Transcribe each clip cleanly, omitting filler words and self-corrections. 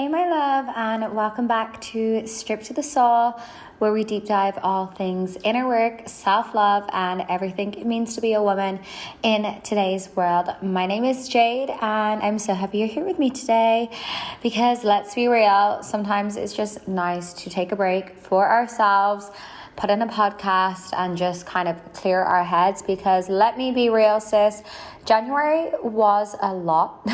Hey my love, and welcome back to Strip to the Soul, where we deep dive all things inner work, self-love, and everything it means to be a woman in today's world. My name is Jade, and I'm so happy you're here with me today because let's be real, sometimes it's just nice to take a break for ourselves, put in a podcast and just kind of clear our heads, because let me be real, sis, January was a lot.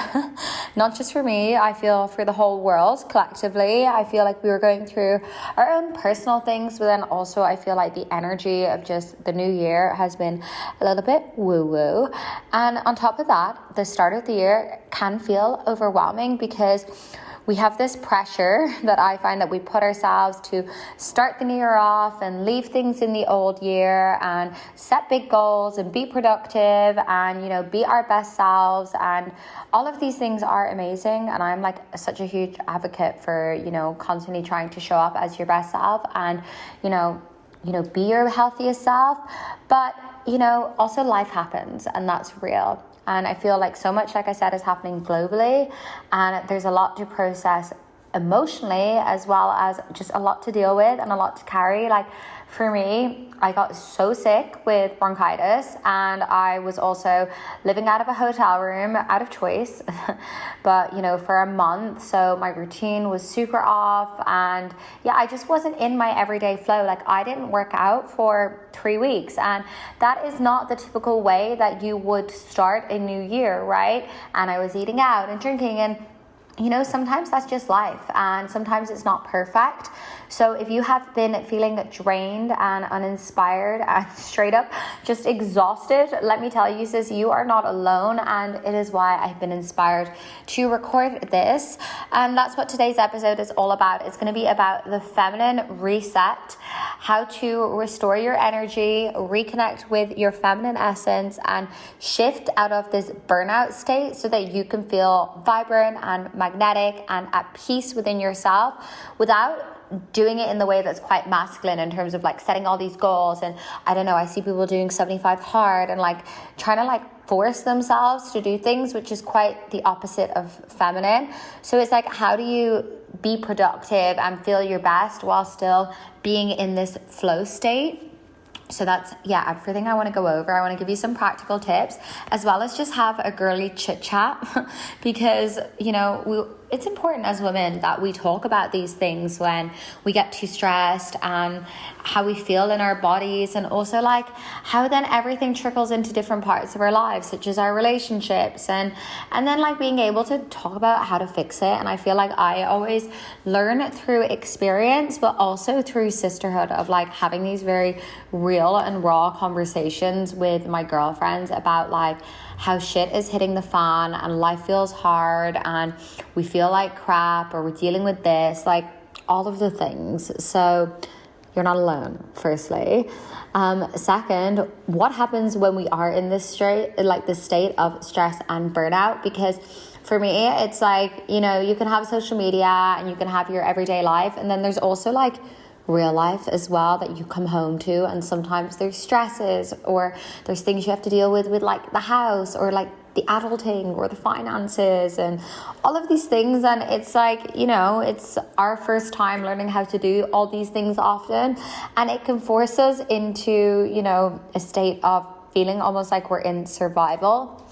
Not just for me, I feel for the whole world collectively. I feel like we were going through our own personal things, but then also I feel like the energy of just the new year has been a little bit woo-woo. And on top of that, the start of the year can feel overwhelming because we have this pressure that I find that we put ourselves to start the new year off and leave things in the old year and set big goals and be productive and, be our best selves. And all of these things are amazing. And I'm like such a huge advocate for, constantly trying to show up as your best self and, be your healthiest self. But, also life happens, and that's real. And I feel like so much, like I said, is happening globally, and there's a lot to process emotionally, as well as just a lot to deal with and a lot to carry. Like for me, I got so sick with bronchitis, and I was also living out of a hotel room out of choice, but for a month. So my routine was super off, and I just wasn't in my everyday flow. Like I didn't work out for 3 weeks, and that is not the typical way that you would start a new year, right? And I was eating out and drinking, and sometimes that's just life, and sometimes it's not perfect. So if you have been feeling drained and uninspired and straight up just exhausted, let me tell you, sis, you are not alone, and it is why I've been inspired to record this. And that's what today's episode is all about. It's going to be about the feminine reset, how to restore your energy, reconnect with your feminine essence, and shift out of this burnout state so that you can feel vibrant and magnetic and at peace within yourself without doing it in the way that's quite masculine, in terms of like setting all these goals. And I don't know, I see people doing 75 hard and like trying to like force themselves to do things, which is quite the opposite of feminine. So it's like, how do you be productive and feel your best while still being in this flow state? So that's, everything I want to go over. I want to give you some practical tips, as well as just have a girly chit chat because, it's important as women that we talk about these things when we get too stressed, and how we feel in our bodies, and also like how then everything trickles into different parts of our lives, such as our relationships, and then like being able to talk about how to fix it. And I feel like I always learn through experience, but also through sisterhood, of like having these very real and raw conversations with my girlfriends about like how shit is hitting the fan and life feels hard and we feel like crap, or we're dealing with this, like all of the things. So you're not alone, firstly. Second, what happens when we are in this state of stress and burnout? Because for me, it's like, you can have social media and you can have your everyday life, and then there's also like real life as well that you come home to, and sometimes there's stresses, or there's things you have to deal with like the house, or like the adulting, or the finances, and all of these things. And it's like, it's our first time learning how to do all these things often, and it can force us into, a state of feeling almost like we're in survival.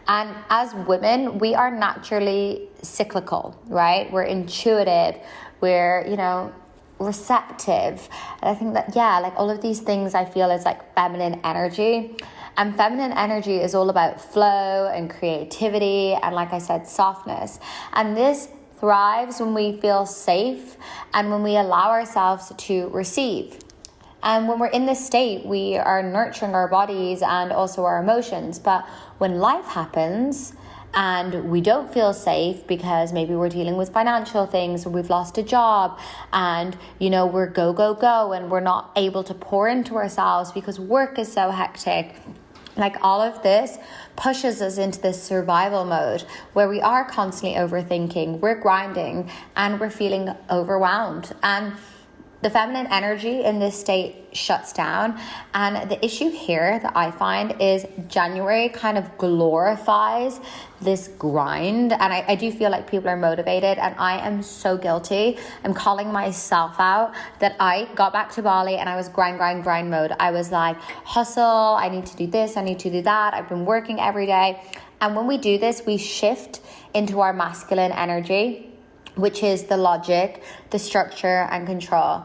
And as women, we are naturally cyclical, right? We're intuitive, we're, receptive. And I think that, like all of these things I feel is like feminine energy. And feminine energy is all about flow and creativity and, like I said, softness. And this thrives when we feel safe and when we allow ourselves to receive. And when we're in this state, we are nurturing our bodies and also our emotions. But when life happens and we don't feel safe because maybe we're dealing with financial things, or we've lost a job, and we're go and we're not able to pour into ourselves because work is so hectic, like all of this pushes us into this survival mode where we are constantly overthinking, we're grinding, and we're feeling overwhelmed. And the feminine energy in this state shuts down. And the issue here that I find is January kind of glorifies this grind. And I do feel like people are motivated, and I am so guilty. I'm calling myself out that I got back to Bali and I was grind mode. I was like, hustle, I need to do this, I need to do that. I've been working every day. And when we do this, we shift into our masculine energy, which is the logic, the structure, and control.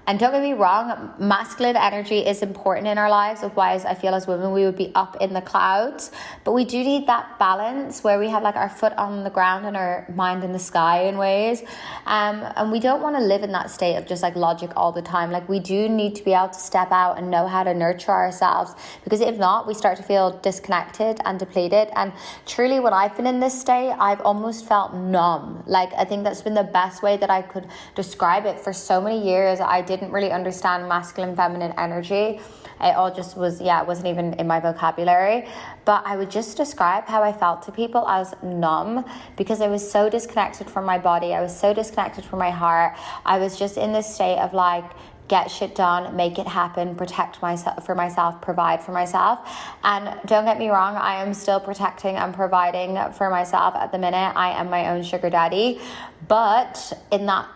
And don't get me wrong, masculine energy is important in our lives. Otherwise, I feel as women, we would be up in the clouds. But we do need that balance where we have like our foot on the ground and our mind in the sky in ways. And we don't want to live in that state of just like logic all the time. Like we do need to be able to step out and know how to nurture ourselves. Because if not, we start to feel disconnected and depleted. And truly, when I've been in this state, I've almost felt numb. Like I think that's been the best way that I could describe it. For so many years, I didn't really understand masculine, feminine energy. It all just was, it wasn't even in my vocabulary. But I would just describe how I felt to people as numb, because I was so disconnected from my body. I was so disconnected from my heart. I was just in this state of like, get shit done, make it happen, protect myself for myself, provide for myself. And don't get me wrong, I am still protecting and providing for myself at the minute. I am my own sugar daddy. But in that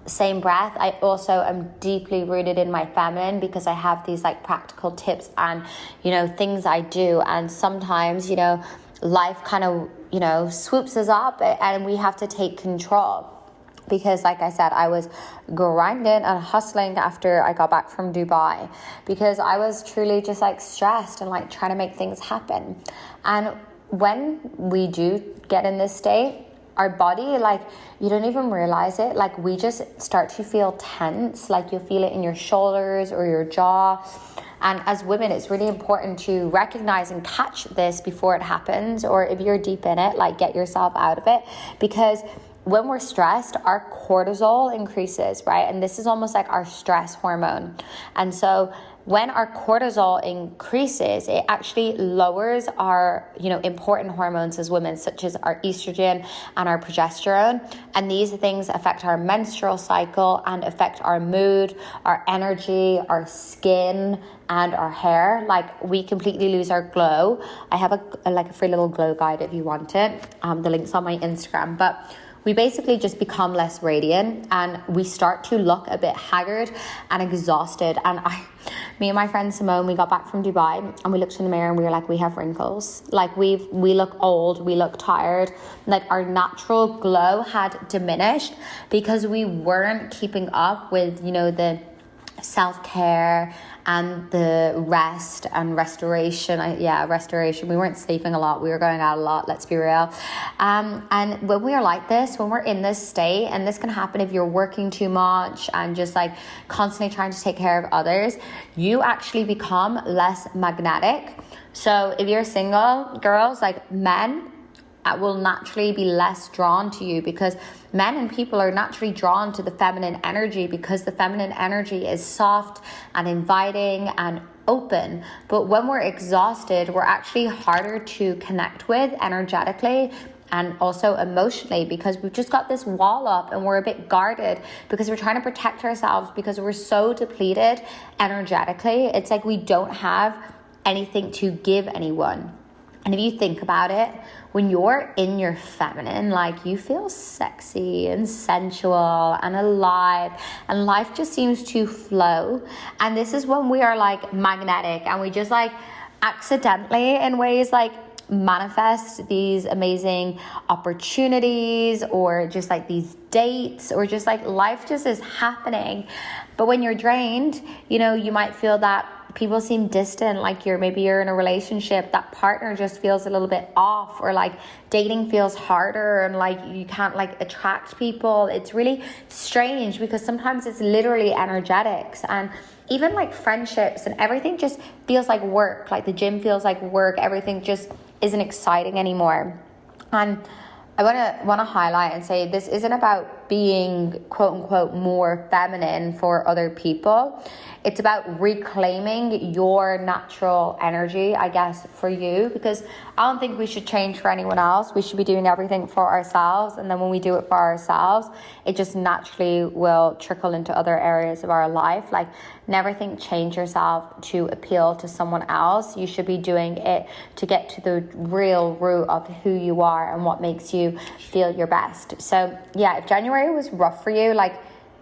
same breath, I also am deeply rooted in my feminine, because I have these like practical tips and, things I do. And sometimes, life kind of, swoops us up and we have to take control. Because like I said, I was grinding and hustling after I got back from Dubai, because I was truly just like stressed and like trying to make things happen. And when we do get in this state, our body, like, you don't even realize it. Like, we just start to feel tense. Like, you'll feel it in your shoulders or your jaw. And as women, it's really important to recognize and catch this before it happens. Or if you're deep in it, like, get yourself out of it. Because when we're stressed, our cortisol increases, right? And this is almost like our stress hormone. And so when our cortisol increases, it actually lowers our, important hormones as women, such as our estrogen and our progesterone. And these things affect our menstrual cycle and affect our mood, our energy, our skin, and our hair. Like, we completely lose our glow. I have a free little glow guide if you want it. The link's on my Instagram. But we basically just become less radiant, and we start to look a bit haggard and exhausted. And me and my friend Simone, we got back from Dubai and we looked in the mirror and we were like, we have wrinkles. Like, we look old, we look tired. Like, our natural glow had diminished because we weren't keeping up with, the self-care and the rest and restoration. Restoration. We weren't sleeping a lot. We were going out a lot. Let's be real. And when we are like this, when we're in this state, and this can happen if you're working too much and just like constantly trying to take care of others, you actually become less magnetic. So if you're single, girls, like, men will naturally be less drawn to you, because men and people are naturally drawn to the feminine energy, because the feminine energy is soft and inviting and open. But when we're exhausted, we're actually harder to connect with energetically and also emotionally, because we've just got this wall up and we're a bit guarded because we're trying to protect ourselves, because we're so depleted energetically. It's like we don't have anything to give anyone. And if you think about it, when you're in your feminine, like, you feel sexy and sensual and alive, and life just seems to flow. And this is when we are like magnetic, and we just like accidentally in ways like manifest these amazing opportunities, or just like these dates, or just like life just is happening. But when you're drained, you might feel that people seem distant, like maybe you're in a relationship, that partner just feels a little bit off, or like dating feels harder, and like you can't like attract people. It's really strange, because sometimes it's literally energetics, and even like friendships and everything just feels like work. Like the gym feels like work. Everything just isn't exciting anymore. And I want to highlight and say, this isn't about about being quote unquote more feminine for other people. It's about reclaiming your natural energy, I guess, for you, because I don't think we should change for anyone else. We should be doing everything for ourselves. And then when we do it for ourselves, it just naturally will trickle into other areas of our life. Like, never think change yourself to appeal to someone else. You should be doing it to get to the real root of who you are and what makes you feel your best. So yeah, if January was rough for you, like,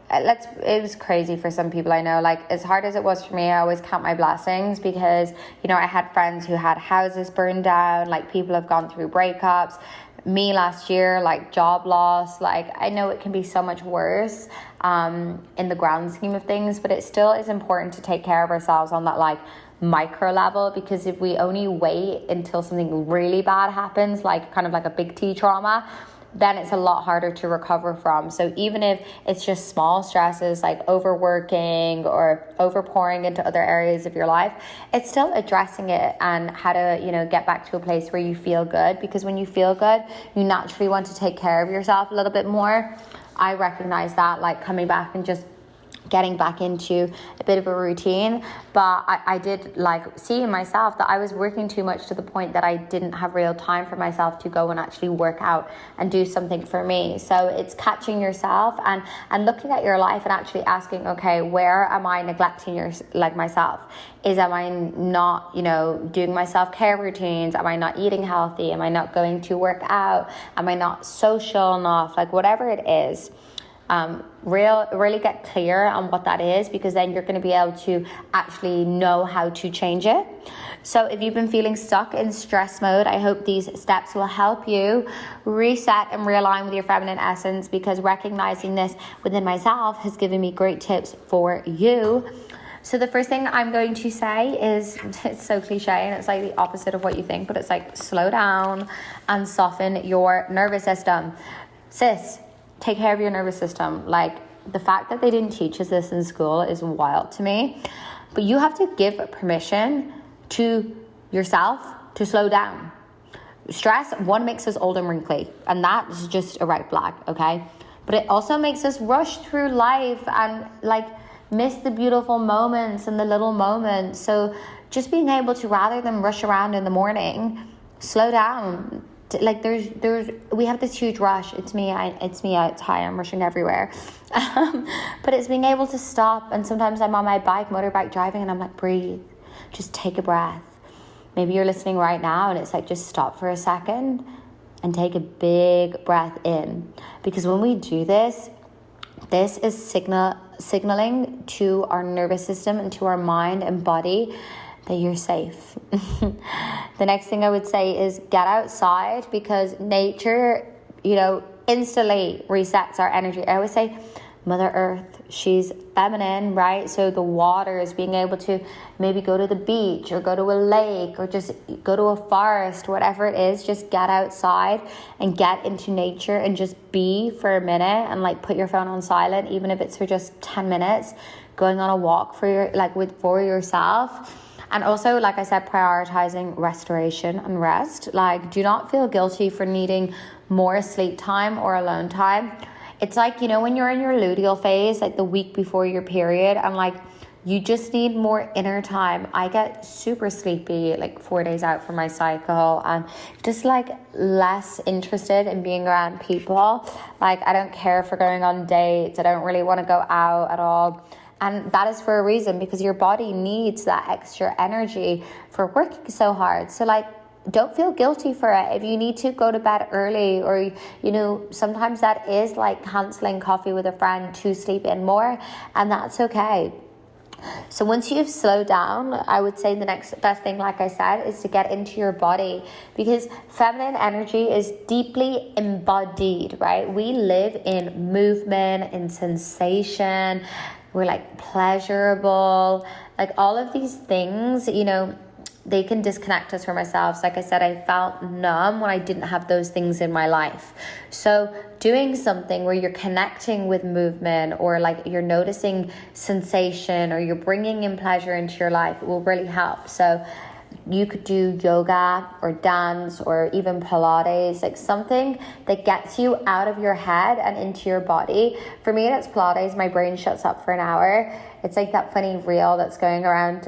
it was crazy for some people, I know. Like, as hard as it was for me, I always count my blessings, because, you know, I had friends who had houses burned down, like, people have gone through breakups. Me last year, like, job loss. Like, I know it can be so much worse in the grand scheme of things, but it still is important to take care of ourselves on that, like, micro level, because if we only wait until something really bad happens, like kind of like a big T trauma, then it's a lot harder to recover from. So even if it's just small stresses like overworking or overpouring into other areas of your life, it's still addressing it and how to, you know, get back to a place where you feel good. Because when you feel good, you naturally want to take care of yourself a little bit more. I recognize that, like, coming back and just getting back into a bit of a routine. But I did, like, see in myself that I was working too much to the point that I didn't have real time for myself to go and actually work out and do something for me. So it's catching yourself and looking at your life and actually asking, okay, where am I neglecting myself? Am I not, you know, doing my self-care routines? Am I not eating healthy? Am I not going to work out? Am I not social enough? Like, whatever it is, really get clear on what that is, because then you're going to be able to actually know how to change it. So if you've been feeling stuck in stress mode, I hope these steps will help you reset and realign with your feminine essence, because recognizing this within myself has given me great tips for you. So the first thing I'm going to say is, it's so cliche and it's like the opposite of what you think, but it's like, slow down and soften your nervous system. Sis, take care of your nervous system. Like, the fact that they didn't teach us this in school is wild to me. But you have to give permission to yourself to slow down. Stress, one, makes us old and wrinkly, and that is just a red flag, okay? But it also makes us rush through life and, like, miss the beautiful moments and the little moments. So just being able to, rather than rush around in the morning, slow down. Like, we have this huge rush. It's me it's high, I'm rushing everywhere. But it's being able to stop. And sometimes I'm on my motorbike driving, and I'm like, breathe, just take a breath. Maybe you're listening right now and it's like, just stop for a second and take a big breath in. Because when we do this is signaling to our nervous system and to our mind and body that you're safe. The next thing I would say is get outside, because nature, you know, instantly resets our energy. I always say Mother Earth, she's feminine, right? So the water is being able to maybe go to the beach or go to a lake or just go to a forest, whatever it is. Just get outside and get into nature and just be for a minute, and like put your phone on silent, even if it's for just 10 minutes, going on a walk for yourself. And also, like I said, prioritizing restoration and rest. Like, do not feel guilty for needing more sleep time or alone time. It's like, you know, when you're in your luteal phase, like the week before your period, and like, you just need more inner time. I get super sleepy like 4 days out from my cycle, and just like less interested in being around people. Like, I don't care for going on dates. I don't really want to go out at all. And that is for a reason, because your body needs that extra energy for working so hard. So like, don't feel guilty for it. If you need to go to bed early, or, you know, sometimes that is like cancelling coffee with a friend to sleep in more, and that's okay. So once you've slowed down, I would say the next best thing, like I said, is to get into your body, because feminine energy is deeply embodied, right? We live in movement, in sensation. We're like pleasurable, like all of these things, you know, they can disconnect us from ourselves. Like I said, I felt numb when I didn't have those things in my life. So doing something where you're connecting with movement, or like you're noticing sensation, or you're bringing in pleasure into your life, will really help. So you could do yoga or dance or even Pilates, like something that gets you out of your head and into your body. For me, that's Pilates. My brain shuts up for an hour. It's like that funny reel that's going around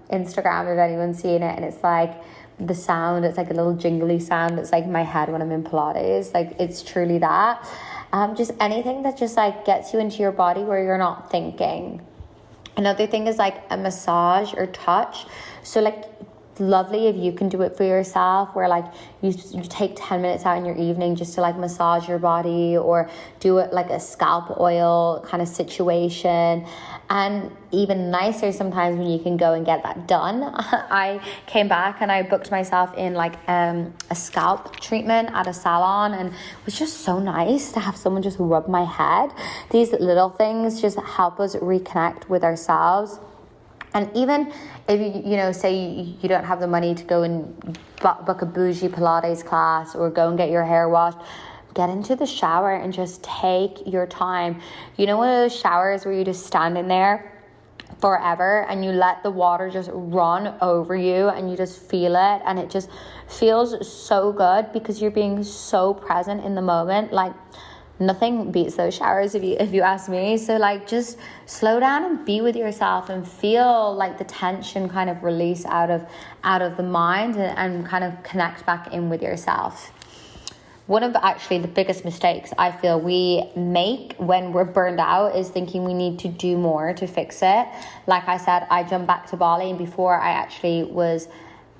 Instagram, if anyone's seen it, and it's like the sound, it's like a little jingly sound that's like in my head when I'm in Pilates. Like, it's truly that. Just anything that just like gets you into your body where you're not thinking. Another thing is like a massage or touch. So like, lovely if you can do it for yourself, where like you take 10 minutes out in your evening just to like massage your body, or do it like a scalp oil kind of situation. And even nicer sometimes when you can go and get that done. I came back and I booked myself in like a scalp treatment at a salon, and it was just so nice to have someone just rub my head. These little things just help us reconnect with ourselves. And even if you say you don't have the money to go and book a bougie Pilates class or go and get your hair washed, get into the shower and just take your time. One of those showers where you just stand in there forever and you let the water just run over you and you just feel it, and it just feels so good because you're being so present in the moment. Like, nothing beats those showers if you ask me. So like, just slow down and be with yourself and feel like the tension kind of release out of the mind, and kind of connect back in with yourself. One of actually the biggest mistakes I feel we make when we're burned out is thinking we need to do more to fix it. Like I said, I jumped back to Bali, and before I actually was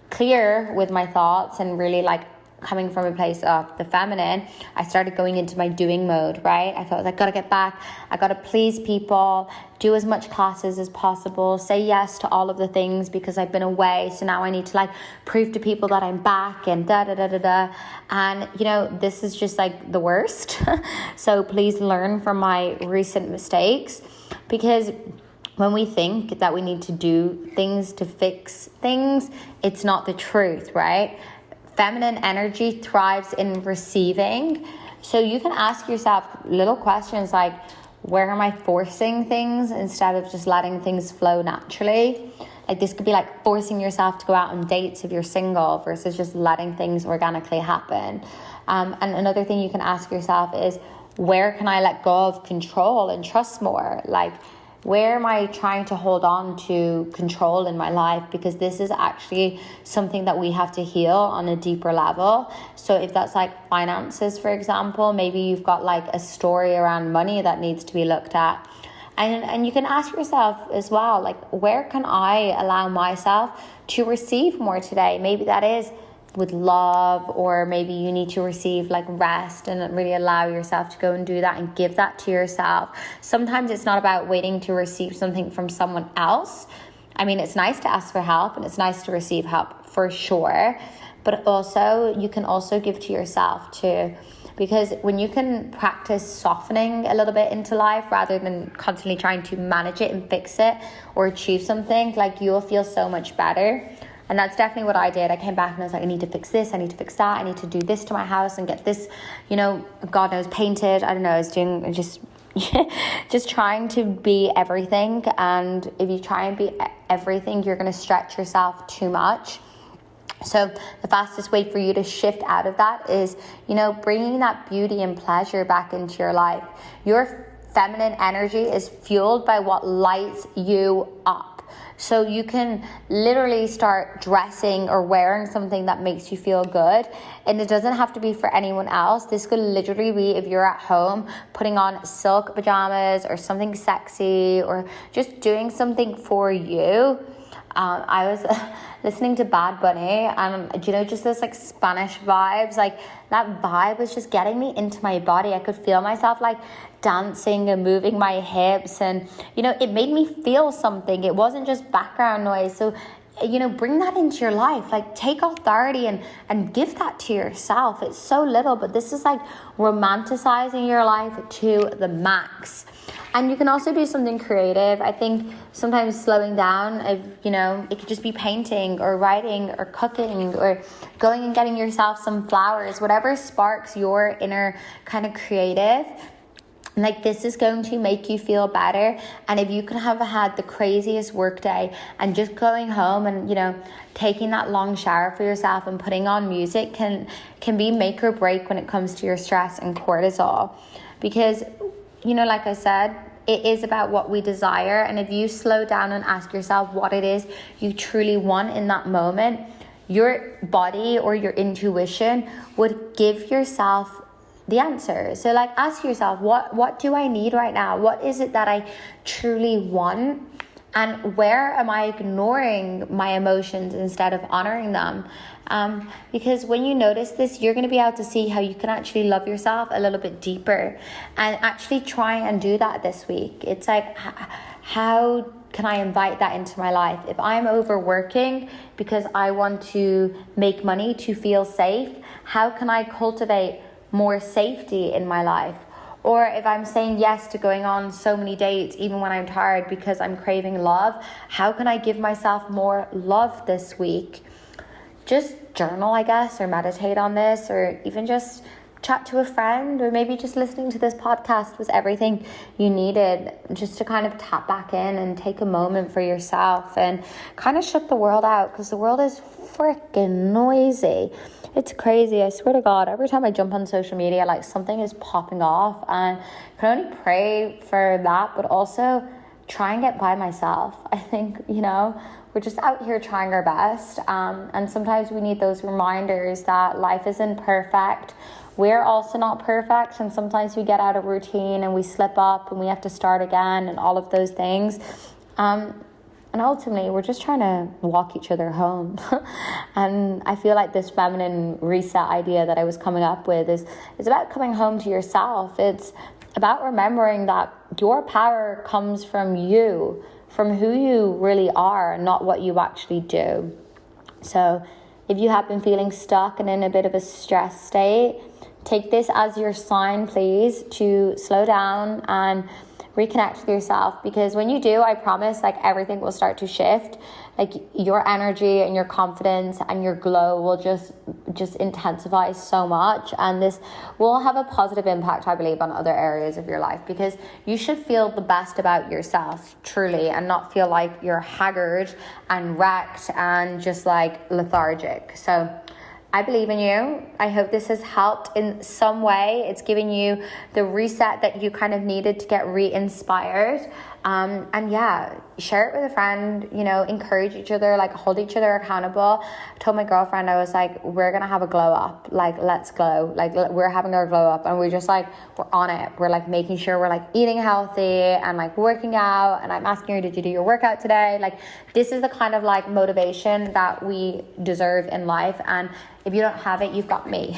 clear with my thoughts and really like coming from a place of the feminine, I started going into my doing mode, right? I thought, I gotta get back, I gotta please people, do as much classes as possible, say yes to all of the things because I've been away, so now I need to like prove to people that I'm back, and and this is just like the worst. So please learn from my recent mistakes, because when we think that we need to do things to fix things, it's not the truth, right? Feminine energy thrives in receiving. So you can ask yourself little questions like, where am I forcing things instead of just letting things flow naturally? Like, this could be like forcing yourself to go out on dates if you're single versus just letting things organically happen. And another thing you can ask yourself is, where can I let go of control and trust more? Like, where am I trying to hold on to control in my life? Because this is actually something that we have to heal on a deeper level. So if that's like finances, for example, maybe you've got like a story around money that needs to be looked at. And you can ask yourself as well, like, where can I allow myself to receive more today? Maybe that is with love, or maybe you need to receive like rest and really allow yourself to go and do that and give that to yourself. Sometimes it's not about waiting to receive something from someone else. I mean, it's nice to ask for help and it's nice to receive help for sure, but also you can also give to yourself too. Because when you can practice softening a little bit into life rather than constantly trying to manage it and fix it or achieve something, like, you'll feel so much better. And that's definitely what I did. I came back and I was like, I need to fix this, I need to fix that, I need to do this to my house and get this, God knows, painted. I don't know, I was doing just trying to be everything. And if you try and be everything, you're going to stretch yourself too much. So the fastest way for you to shift out of that is, bringing that beauty and pleasure back into your life. Your feminine energy is fueled by what lights you up. So you can literally start dressing or wearing something that makes you feel good. And it doesn't have to be for anyone else. This could literally be if you're at home putting on silk pajamas or something sexy, or just doing something for you. I was listening to Bad Bunny, and just this like Spanish vibes, like that vibe was just getting me into my body. I could feel myself like dancing and moving my hips, and it made me feel something. It wasn't just background noise. So bring that into your life. Like, take authority and give that to yourself. It's so little, but this is like romanticizing your life to the max. And you can also do something creative. I think sometimes slowing down, it could just be painting or writing or cooking or going and getting yourself some flowers, whatever sparks your inner kind of creative. Like, this is going to make you feel better. And if you could have had the craziest work day and just going home and, you know, taking that long shower for yourself and putting on music can be make or break when it comes to your stress and cortisol. Because, you know, like I said, it is about what we desire. And if you slow down and ask yourself what it is you truly want in that moment, your body or your intuition would give yourself the answer. So like, ask yourself, what do I need right now? What is it that I truly want? And where am I ignoring my emotions instead of honoring them? Because when you notice this, you're going to be able to see how you can actually love yourself a little bit deeper, and actually try and do that this week. It's like, how can I invite that into my life? If I'm overworking because I want to make money to feel safe, how can I cultivate more safety in my life? Or if I'm saying yes to going on so many dates even when I'm tired because I'm craving love, how can I give myself more love this week? Just journal, I guess, or meditate on this, or even just chat to a friend, or maybe just listening to this podcast was everything you needed, just to kind of tap back in and take a moment for yourself and kind of shut the world out, because the world is freaking noisy. It's crazy. I swear to God, every time I jump on social media, like, something is popping off, and I can only pray for that, but also try and get by myself. I think, you know, we're just out here trying our best, and sometimes we need those reminders that life isn't perfect. We're also not perfect, and sometimes we get out of routine and we slip up and we have to start again and all of those things. And ultimately, we're just trying to walk each other home. And I feel like this feminine reset idea that I was coming up with is about coming home to yourself. It's about remembering that your power comes from you, from who you really are, and not what you actually do. So if you have been feeling stuck and in a bit of a stress state, take this as your sign, please, to slow down and reconnect with yourself. Because when you do, I promise, like, everything will start to shift. Like, your energy and your confidence and your glow will just intensify so much, and this will have a positive impact, I believe, on other areas of your life, because you should feel the best about yourself, truly, and not feel like you're haggard and wrecked and just like lethargic. So I believe in you. I hope this has helped in some way. It's giving you the reset that you kind of needed to get re-inspired. And yeah, share it with a friend, you know, encourage each other, like, hold each other accountable. I told my girlfriend, I was like, we're going to have a glow up. Like, let's glow. Like, we're having our glow up, and we're just like, we're on it. We're like making sure we're like eating healthy and like working out. And I'm asking her, did you do your workout today? Like, this is the kind of like motivation that we deserve in life. And if you don't have it, you've got me.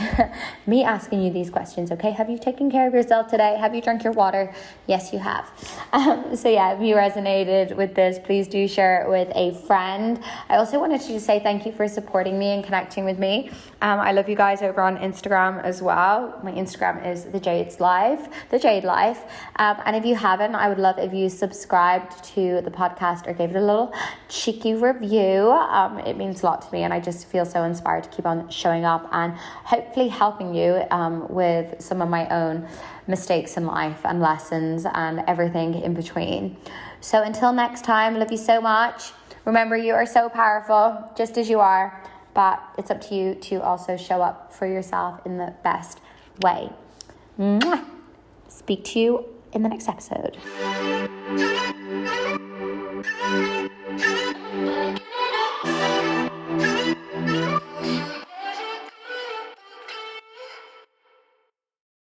Me asking you these questions, okay? Have you taken care of yourself today? Have you drunk your water? Yes, you have. So yeah, if you resonated with this, please do share it with a friend. I also wanted to just say thank you for supporting me and connecting with me. I love you guys over on Instagram as well. My Instagram is The Jade Life. And if you haven't, I would love if you subscribed to the podcast or gave it a little cheeky review. It means a lot to me, and I just feel so inspired to keep on showing up and hopefully helping you with some of my own mistakes in life and lessons and everything in between. So until next time, love you so much. Remember, you are so powerful just as you are, but it's up to you to also show up for yourself in the best way. Mwah! Speak to you in the next episode.